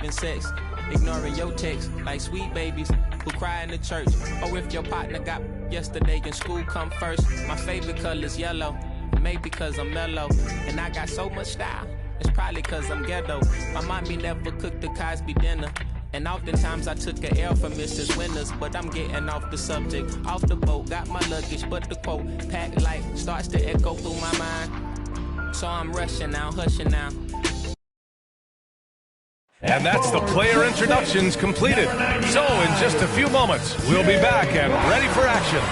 having sex, ignoring your texts like sweet babies who cry in the church. Or if your partner got yesterday in school, come first. My favorite color's yellow, maybe because I'm mellow, and I got so much style. It's probably because I'm ghetto. My mommy never cooked the Cosby dinner, and oftentimes I took a L from Mrs. Winters. But I'm getting off the subject, off the boat, got my luggage, but the quote, packed light, starts to echo through my mind. So I'm rushing now, hushing now. And that's the player introductions completed. So in just a few moments, we'll be back and ready for action.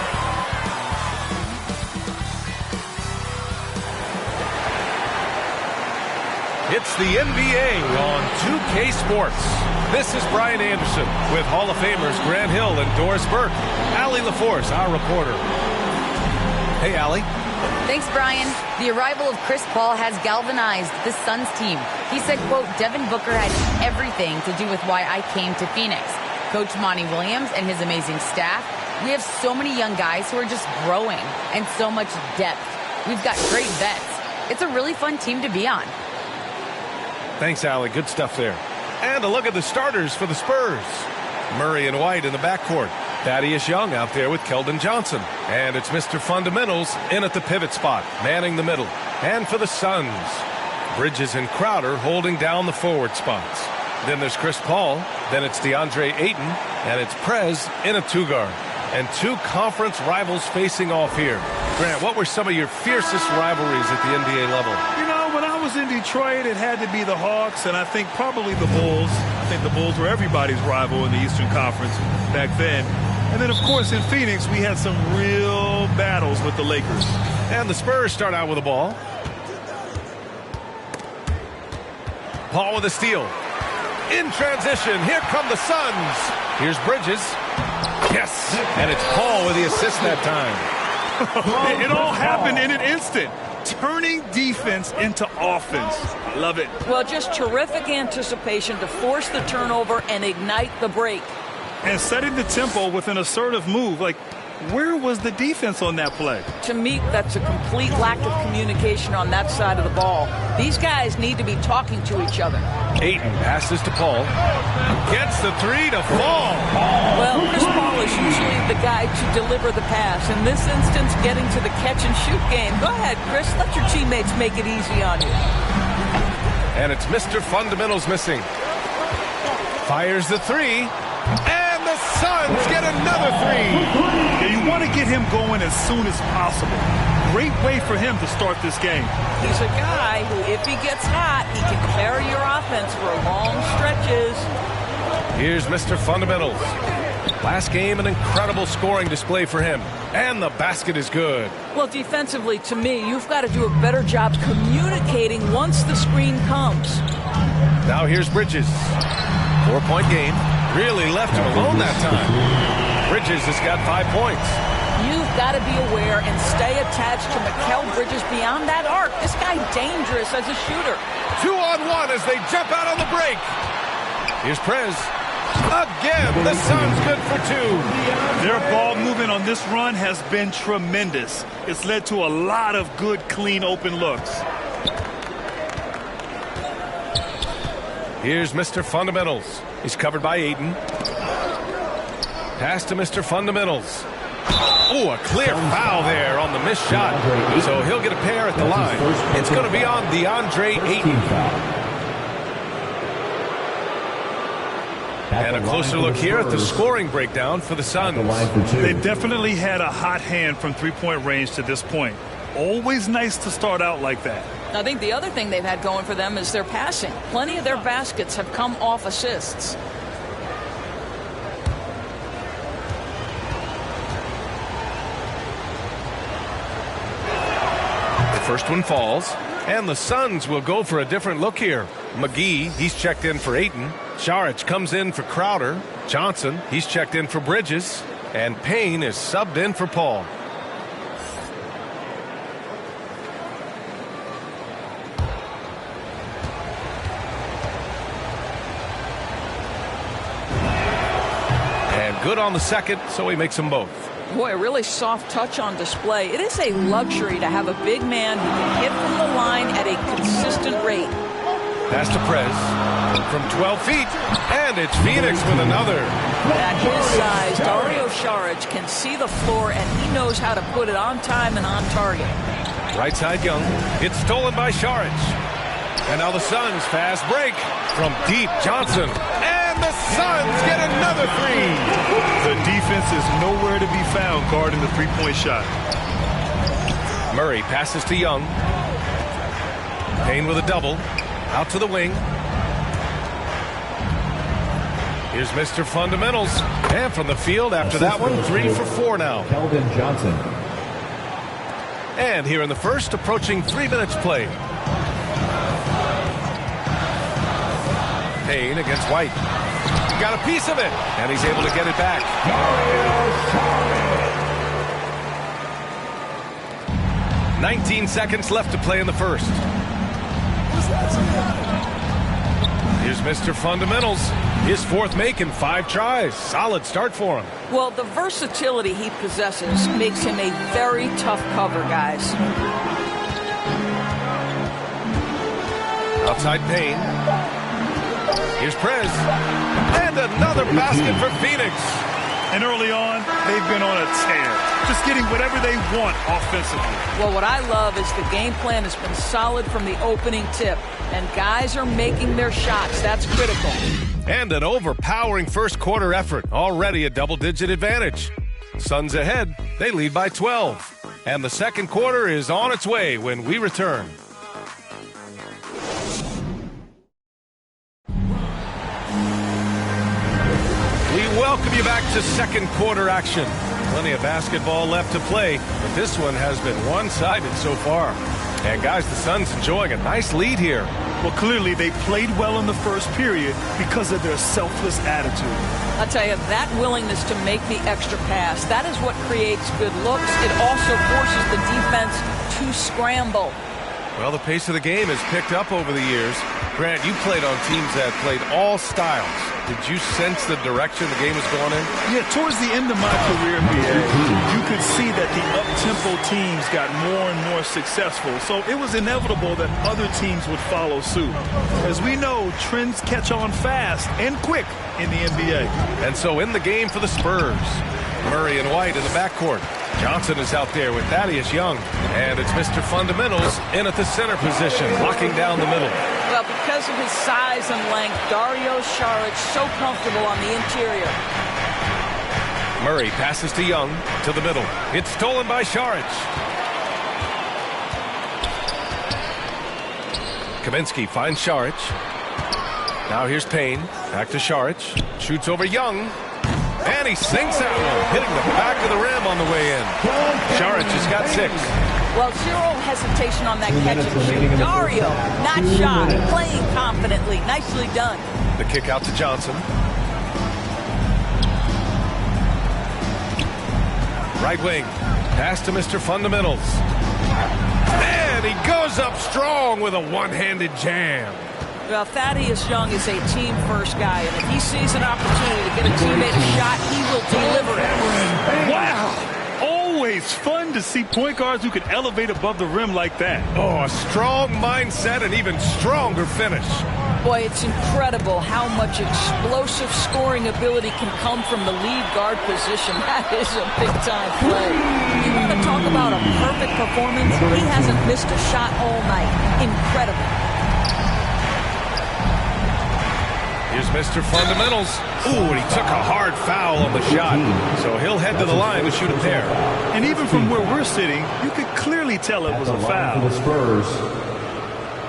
It's the NBA on 2K Sports. This is Brian Anderson with Hall of Famers Grant Hill and Doris Burke. Allie LaForce, our reporter. Hey, Allie. Thanks, Brian. The arrival of Chris Paul has galvanized the Suns team. He said, quote, Devin Booker had everything to do with why I came to Phoenix. Coach Monty Williams and his amazing staff. We have so many young guys who are just growing and so much depth. We've got great vets. It's a really fun team to be on. Thanks, Allie. Good stuff there. And a look at the starters for the Spurs. Murray and White in the backcourt. Thaddeus Young out there with Keldon Johnson. And it's Mr. Fundamentals in at the pivot spot, manning the middle. And for the Suns, Bridges and Crowder holding down the forward spots. Then there's Chris Paul. Then it's DeAndre Ayton. And it's Prez in a two-guard. And two conference rivals facing off here. Grant, what were some of your fiercest rivalries at the NBA level? You know, when I was in Detroit, it had to be the Hawks, and I think probably the Bulls. I think the Bulls were everybody's rival in the Eastern Conference back then. And then, of course, in Phoenix, we had some real battles with the Lakers. And the Spurs start out with the ball. Paul with a steal. In transition, here come the Suns. Here's Bridges. Yes, and it's Paul with the assist that time. It all happened in an instant. Turning defense into offense. I love it. Well, just terrific anticipation to force the turnover and ignite the break. And setting the tempo with an assertive move. Like, where was the defense on that play? To me, that's a complete lack of communication on that side of the ball. These guys need to be talking to each other. Ayton passes to Paul. Gets the three to fall. Well, Chris Paul is usually the guy to deliver the pass. In this instance, getting to the catch-and-shoot game. Go ahead, Chris. Let your teammates make it easy on you. And it's Mr. Fundamentals missing. Fires the three. And the Suns get another three. Yeah, you want to get him going as soon as possible. Great way for him to start this game. He's a guy who, if he gets hot, he can carry your offense for long stretches. Here's Mr. Fundamentals. Last game, an incredible scoring display for him. And the basket is good. Well, defensively, to me, you've got to do a better job communicating once the screen comes. Now here's Bridges. 4-point game. Really left him alone that time. Bridges has got 5 points. You've got to be aware and stay attached to Mikal Bridges beyond that arc. This guy's dangerous as a shooter. 2-on-1 as they jump out on the break. Here's Prez. Again, the Suns good for two. Their ball movement on this run has been tremendous. It's led to a lot of good, clean, open looks. Here's Mr. Fundamentals. He's covered by Ayton. Pass to Mr. Fundamentals. Oh, a clear foul there on the missed shot. So he'll get a pair at the line. It's going to be on DeAndre Ayton. And a closer look here at the scoring breakdown for the Suns. They definitely had a hot hand from three-point range to this point. Always nice to start out like that. I think the other thing they've had going for them is their passing. Plenty of their baskets have come off assists. The first one falls, and the Suns will go for a different look here. McGee, he's checked in for Ayton. Saric comes in for Crowder. Johnson, he's checked in for Bridges. And Payne is subbed in for Paul. Good on the second, so he makes them both. Boy, a really soft touch on display. It is a luxury to have a big man who can hit from the line at a consistent rate. Pass to Prez from 12 feet, and it's Phoenix with another. At his size, Dario Saric can see the floor, and he knows how to put it on time and on target. Right side Young. It's stolen by Saric. And now the Suns fast break from deep. Johnson. And the Suns get another three. The defense is nowhere to be found guarding the three-point shot. Murray passes to Young. Payne with a double. Out to the wing. Here's Mr. Fundamentals. And from the field after that one, 3 for 4 now. Keldon Johnson. And here in the first, approaching 3 minutes played. Payne against White. Got a piece of it, and he's able to get it back. 19 seconds left to play in the first. Here's Mr. Fundamentals. His fourth make in 5 tries. Solid start for him. Well, the versatility he possesses makes him a very tough cover, guys. Outside Payne. Here's Prez. And another basket for Phoenix. And early on, they've been on a tear. Just getting whatever they want offensively. Well, what I love is the game plan has been solid from the opening tip. And guys are making their shots. That's critical. And an overpowering first quarter effort. Already a double-digit advantage. Suns ahead. They lead by 12. And the second quarter is on its way when we return. We welcome you back to second quarter action. Plenty of basketball left to play, but this one has been one-sided so far. And guys, the Suns enjoying a nice lead here. Well, clearly they played well in the first period because of their selfless attitude. I'll tell you, that willingness to make the extra pass, that is what creates good looks. It also forces the defense to scramble. Well, the pace of the game has picked up over the years. Grant, you played on teams that played all styles. Did you sense the direction the game was going in? Yeah, towards the end of my career, you could see that the up-tempo teams got more and more successful. So it was inevitable that other teams would follow suit. As we know, trends catch on fast and quick in the NBA. And so in the game for the Spurs, Murray and White in the backcourt. Johnson is out there with Thaddeus Young. And it's Mr. Fundamentals in at the center position, locking down the middle. Well, because of his size and length, Dario Saric so comfortable on the interior. Murray passes to Young to the middle. It's stolen by Saric. Kaminsky finds Saric. Now here's Payne. Back to Saric. Shoots over Young. And he sinks that one, hitting the back of the rim on the way in. Saric has got 6. Well, zero hesitation on that catch and shoot. Dario, not shy, playing confidently. Nicely done. The kick out to Johnson. Right wing. Pass to Mr. Fundamentals. And he goes up strong with a one-handed jam. Well, Thaddeus Young is a team-first guy, and if he sees an opportunity to get a teammate a shot, he will deliver it. Wow! Always fun to see point guards who can elevate above the rim like that. Oh, a strong mindset and even stronger finish. Boy, it's incredible how much explosive scoring ability can come from the lead guard position. That is a big-time play. You want to talk about a perfect performance? He hasn't missed a shot all night. Incredible. Here's Mr. Fundamentals. Ooh, and he took a hard foul on the shot. So he'll head to the line to shoot a pair. And even from where we're sitting, you could clearly tell it was a foul. For the Spurs,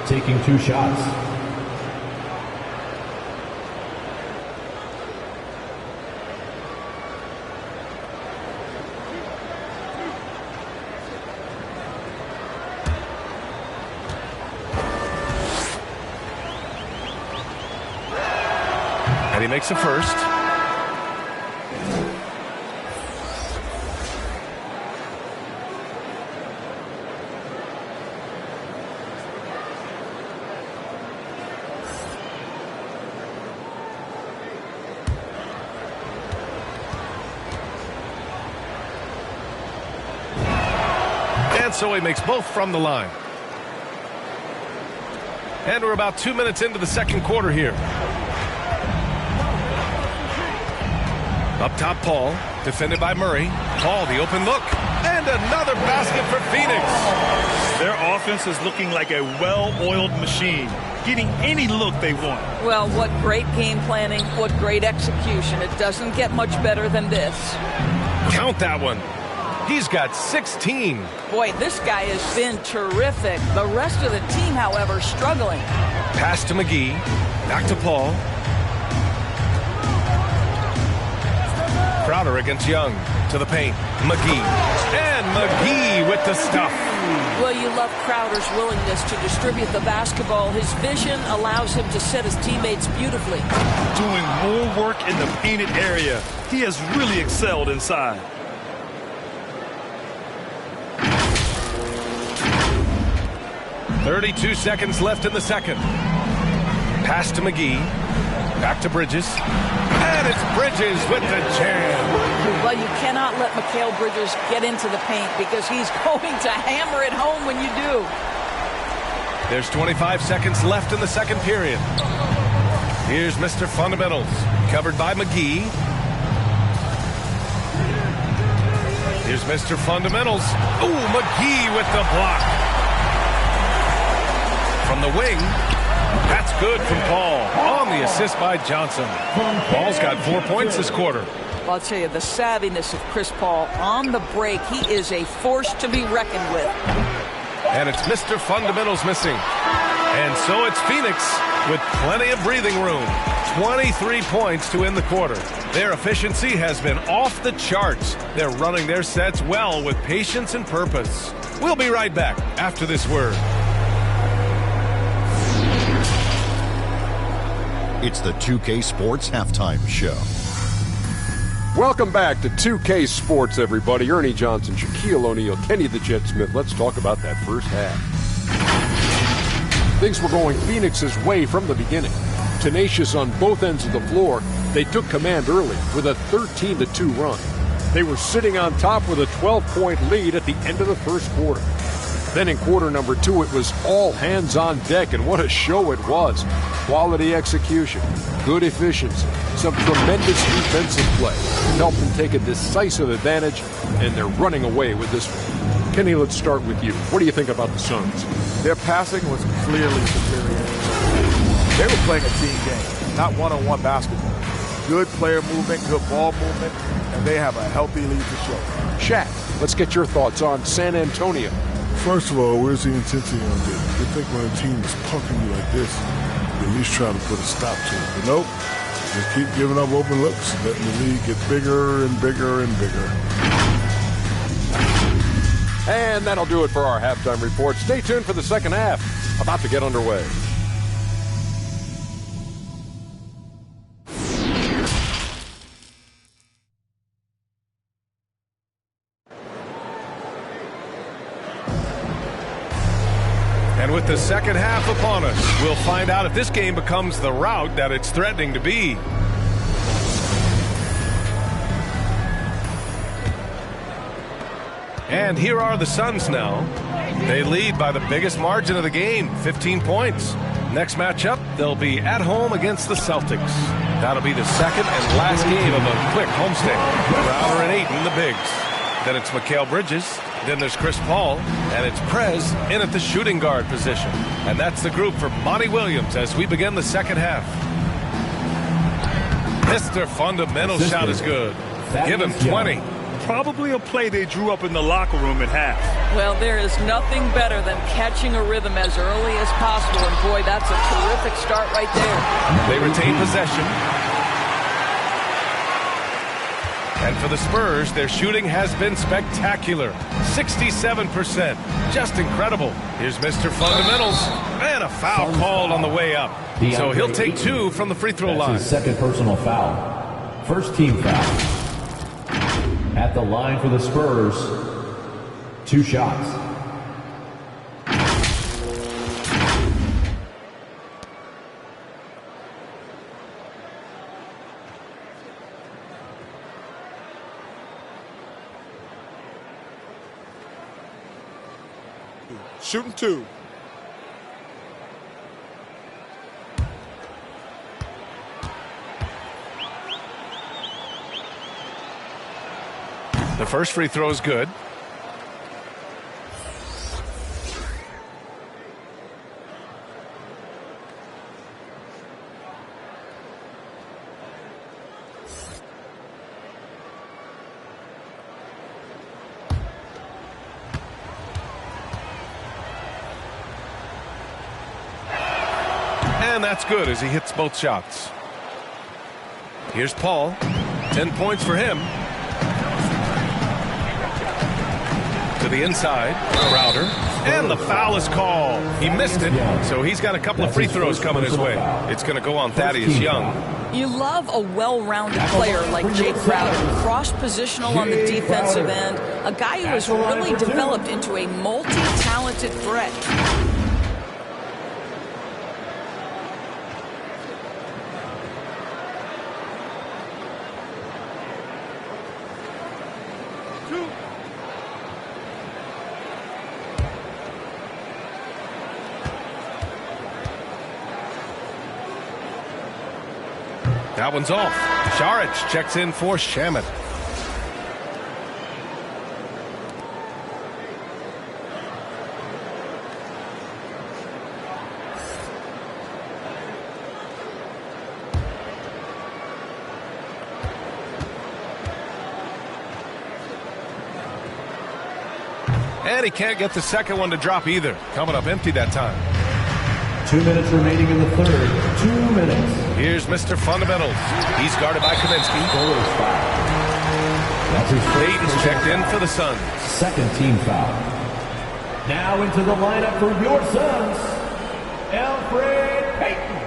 taking 2 shots. And he makes a first. And so he makes both from the line. And we're about 2 minutes into the second quarter here. Up top, Paul, defended by Murray. Paul, the open look, and another basket for Phoenix. Their offense is looking like a well-oiled machine, getting any look they want. Well, what great game planning, what great execution. It doesn't get much better than this. Count that one. He's got 16. Boy, this guy has been terrific. The rest of the team, however, struggling. Pass to McGee. Back to Paul. Crowder against Young. To the paint. McGee. And McGee with the stuff. Well, you love Crowder's willingness to distribute the basketball. His vision allows him to set his teammates beautifully. Doing more work in the painted area. He has really excelled inside. .32 seconds left in the second. Pass to McGee. Back to Bridges. And it's Bridges with the jam. Well, you cannot let Mikal Bridges get into the paint because he's going to hammer it home when you do. There's 25 seconds left in the second period. Here's Mr. Fundamentals, covered by McGee. Here's Mr. Fundamentals. Ooh, McGee with the block. From the wing, that's good from Paul. On the assist by Johnson. Paul's got 4 points this quarter. Well, I'll tell you, the savviness of Chris Paul on the break, he is a force to be reckoned with. And it's Mr. Fundamentals missing. And so it's Phoenix with plenty of breathing room. 23 points to end the quarter. Their efficiency has been off the charts. They're running their sets well with patience and purpose. We'll be right back after this word. It's the 2K Sports Halftime Show. Welcome back to 2K Sports, everybody. Ernie Johnson, Shaquille O'Neal, Kenny the Jet Smith. Let's talk about that first half. Things were going Phoenix's way from the beginning. Tenacious on both ends of the floor, they took command early with a 13-2 run. They were sitting on top with a 12-point lead at the end of the first quarter. Then in quarter number 2, it was all hands on deck, and what a show it was. Quality execution, good efficiency, some tremendous defensive play helped them take a decisive advantage, and they're running away with this one. Kenny, let's start with you. What do you think about the Suns? Their passing was clearly superior. They were playing a team game, not one-on-one basketball. Good player movement, good ball movement, and they have a healthy lead to show. Shaq, let's get your thoughts on San Antonio. First of all, where's the intensity on this? You think when a team is punking you like this, you at least try to put a stop to it. But nope, just keep giving up open looks, letting the lead get bigger and bigger and bigger. And that'll do it for our halftime report. Stay tuned for the second half, about to get underway. And with the second half upon us, we'll find out if this game becomes the rout that it's threatening to be. And here are the Suns now. They lead by the biggest margin of the game, 15 points. Next matchup, they'll be at home against the Celtics. That'll be the second and last game of a quick homestand. Crowder and Ayton, the bigs. Then it's Mikal Bridges. Then there's Chris Paul. And it's Prez in at the shooting guard position. And that's the group for Monty Williams as we begin the second half. Mr. Fundamental shot is good. Give him 20. Probably a play they drew up in the locker room at half. Well, there is nothing better than catching a rhythm as early as possible. And boy, that's a terrific start right there. They retain possession. And for the Spurs, their shooting has been spectacular. 67%. Just incredible. Here's Mr. Fundamentals. And a foul called on the way up. So he'll take 2 from the free throw line. His second personal foul. First team foul. At the line for the Spurs, 2 shots. Shooting 2. The first free throw is good. And that's good as he hits both shots. Here's Paul. 10 points for him. To the inside. Crowder. And the foul is called. He missed it, so he's got a couple of free throws coming his way. It's going to go on Thaddeus Young. You love a well-rounded player like Jake Crowder. Cross-positional on the defensive end. A guy who has really developed into a multi-talented threat. That one's off. Šarić checks in for Shamet. And he can't get the second one to drop either. Coming up empty that time. 2 minutes remaining in the third. 2 minutes. Here's Mr. Fundamentals. He's guarded by Kaminsky. Layton's checked in for the Suns. Second team foul. Now into the lineup for your Suns, Elfrid Payton.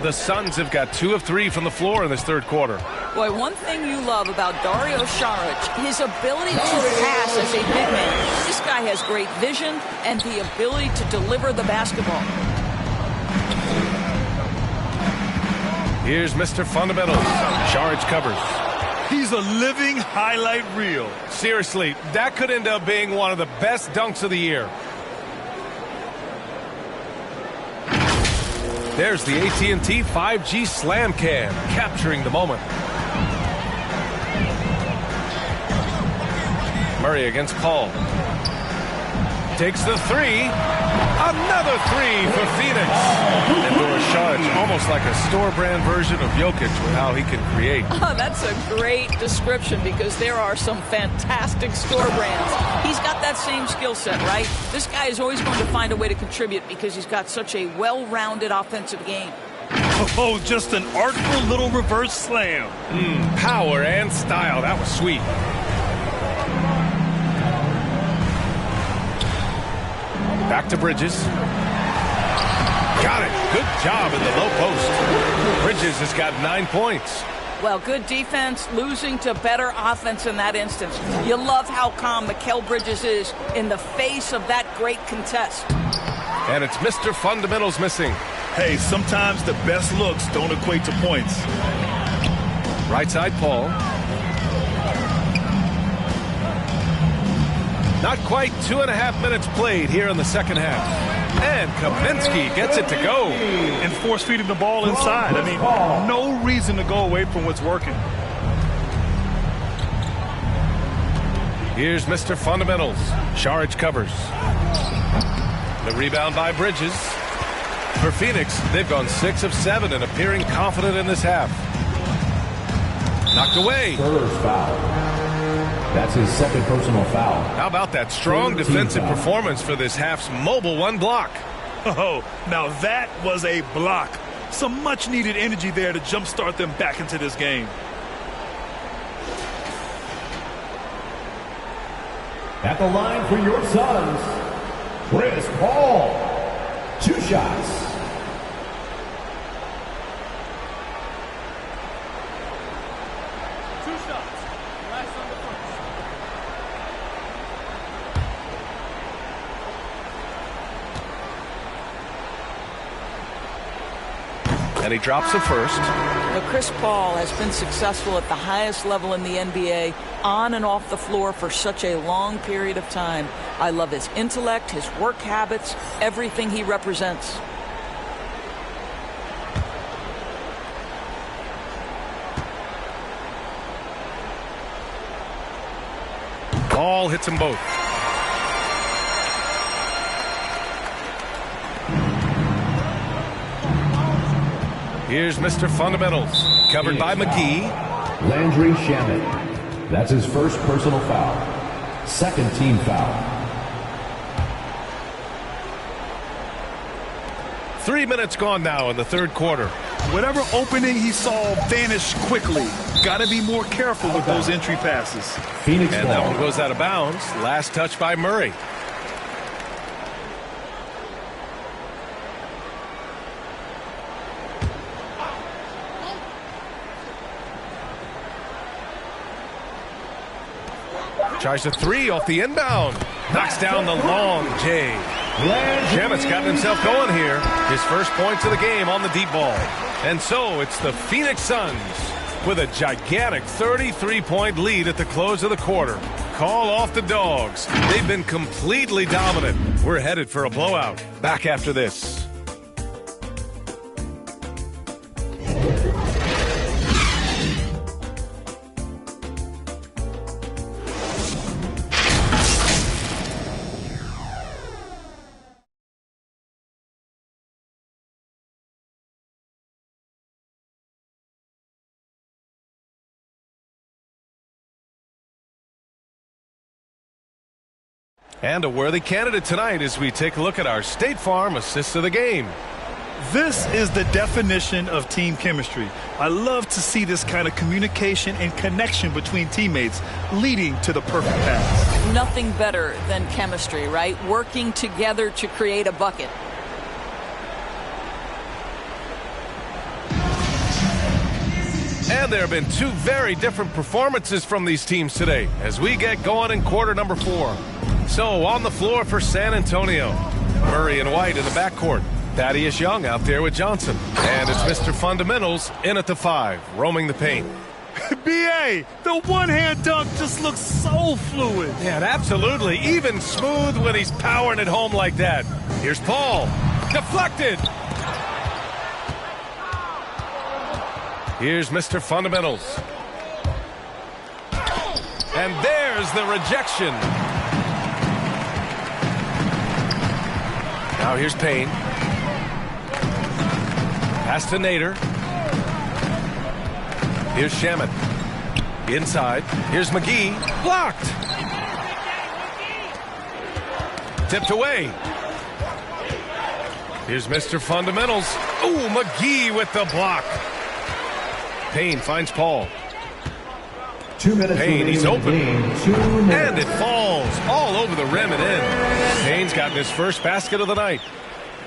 The Suns have got 2 of 3 from the floor in this third quarter. Boy, one thing you love about Dario Šarić, his ability to pass as a big man. This guy has great vision and the ability to deliver the basketball. Here's Mr. Fundamentals. Šarić covers. He's a living highlight reel. Seriously, that could end up being one of the best dunks of the year. There's the AT&T 5G Slam Cam, capturing the moment. Murray against Paul. Takes the three. Another three for Phoenix. And Šarić, almost like a store-brand version of Jokic with how he can create. Oh, that's a great description because there are some fantastic store brands. He's got that same skill set, right? This guy is always going to find a way to contribute because he's got such a well-rounded offensive game. Oh, just an artful little reverse slam. Power and style. That was sweet. Back to Bridges. Got it. Good job in the low post. Bridges has got 9 points. Well, good defense, losing to better offense in that instance. You love how calm Mikal Bridges is in the face of that great contest. And it's Mr. Fundamentals missing. Hey, sometimes the best looks don't equate to points. Right side, Paul. Not quite 2.5 minutes played here in the second half. And Kaminsky gets it to go. And force feeding the ball inside. I mean, no reason to go away from what's working. Here's Mr. Fundamentals. Šarić covers. The rebound by Bridges. For Phoenix, they've gone 6 of 7 and appearing confident in this half. Knocked away. First foul. That's his second personal foul. How about that strong defensive performance for this half's mobile one block? Oh, now that was a block. Some much-needed energy there to jumpstart them back into this game. At the line for your Suns, Chris Paul. 2 shots. And he drops the first. But Chris Paul has been successful at the highest level in the NBA, on and off the floor for such a long period of time. I love his intellect, his work habits, everything he represents. Paul hits them both. Here's Mr. Fundamentals, covered by McGee. Landry Shamet. That's his first personal foul. Second team foul. 3 minutes gone now in the third quarter. Whatever opening he saw vanished quickly. Got to be more careful with those entry passes. Phoenix and ball. That one goes out of bounds. Last touch by Murray. Tries a three off the inbound. Knocks down the long J. Shamet's gotten himself going here. His first points of the game on the deep ball. And so it's the Phoenix Suns with a gigantic 33-point lead at the close of the quarter. Call off the Dogs. They've been completely dominant. We're headed for a blowout. Back after this. And a worthy candidate tonight as we take a look at our State Farm assist of the game. This is the definition of team chemistry. I love to see this kind of communication and connection between teammates leading to the perfect pass. Nothing better than chemistry, right? Working together to create a bucket. And there have been two very different performances from these teams today as we get going in quarter number 4. So on the floor for San Antonio, Murray and White in the backcourt. Thaddeus Young out there with Johnson. And it's Mr. Fundamentals in at the 5, roaming the paint. B.A., the one-hand dunk just looks so fluid. Yeah, absolutely. Even smooth when he's powering it home like that. Here's Paul. Deflected. Here's Mr. Fundamentals. And there's the rejection. Now here's Payne. Pass to Nader. Here's Shamet. Inside. Here's McGee. Blocked. Tipped away. Here's Mr. Fundamentals. Ooh, McGee with the block. Payne finds Paul. 2 minutes. Payne, he's open. 2 minutes. And it falls all over the rim and in. Payne's gotten his first basket of the night.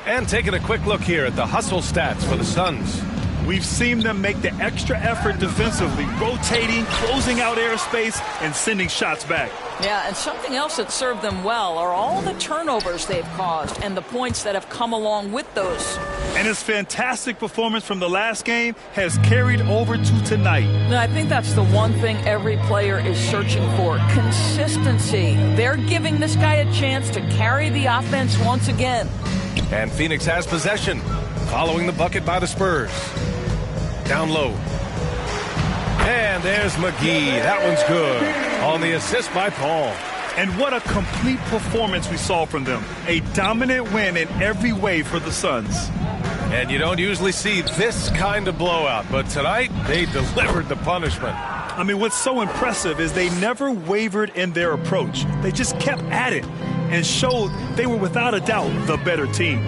And taking a quick look here at the hustle stats for the Suns. We've seen them make the extra effort defensively, rotating, closing out airspace, and sending shots back. Yeah, and something else that served them well are all the turnovers they've caused and the points that have come along with those. And his fantastic performance from the last game has carried over to tonight. I think that's the one thing every player is searching for, consistency. They're giving this guy a chance to carry the offense once again. And Phoenix has possession, following the bucket by the Spurs. Down low. And there's McGee. That one's good. On the assist by Paul. And what a complete performance we saw from them. A dominant win in every way for the Suns. And you don't usually see this kind of blowout, but tonight they delivered the punishment. I mean, what's so impressive is they never wavered in their approach. They just kept at it and showed they were without a doubt the better team.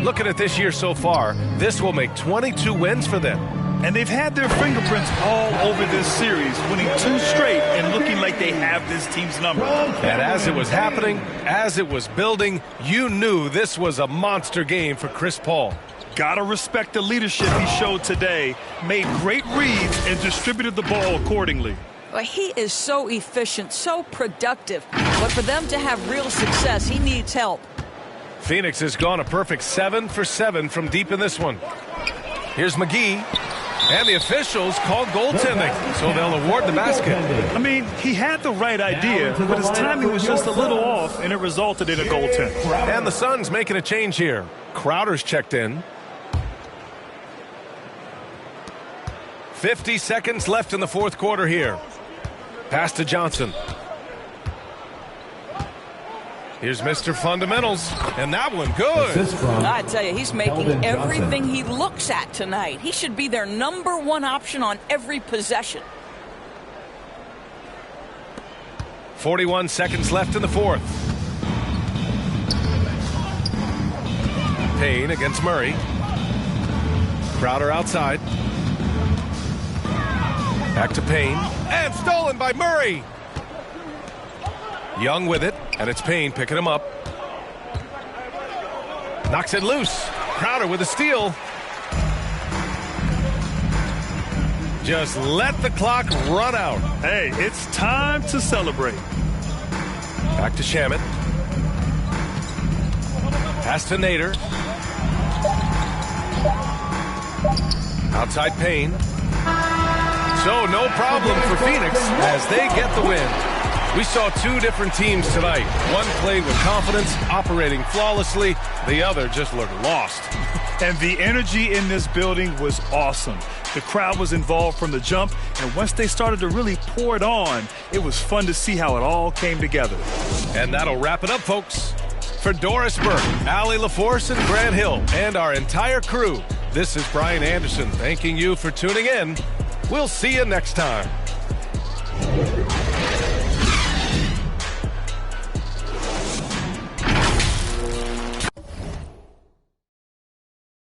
Looking at this year so far, this will make 22 wins for them. And they've had their fingerprints all over this series, winning 2 straight and looking like they have this team's number. And as it was happening, as it was building, you knew this was a monster game for Chris Paul. Gotta respect the leadership he showed today, made great reads and distributed the ball accordingly. He is so efficient, so productive. But for them to have real success, he needs help. Phoenix has gone a perfect 7 for 7 from deep in this one. Here's McGee. And the officials called goaltending, so they'll award the basket. I mean, he had the right idea, but his timing was just a little off, and it resulted in a goaltend. And the Suns making a change here. Crowder's checked in. 50 seconds left in the fourth quarter here. Pass to Johnson. Here's Mr. Fundamentals, and that one good. I tell you, he's making everything he looks at tonight. He should be their #1 option on every possession. 41 seconds left in the fourth. Payne against Murray. Crowder outside. Back to Payne, and stolen by Murray. Young with it, and it's Payne picking him up. Knocks it loose. Crowder with a steal. Just let the clock run out. Hey, it's time to celebrate. Back to Shamet. Pass to Nader. Outside Payne. So no problem for Phoenix as they get the win. We saw two different teams tonight. One played with confidence, operating flawlessly. The other just looked lost. And the energy in this building was awesome. The crowd was involved from the jump, and once they started to really pour it on, it was fun to see how it all came together. And that'll wrap it up, folks. For Doris Burke, Allie LaForce, and Grant Hill, and our entire crew, this is Brian Anderson thanking you for tuning in. We'll see you next time.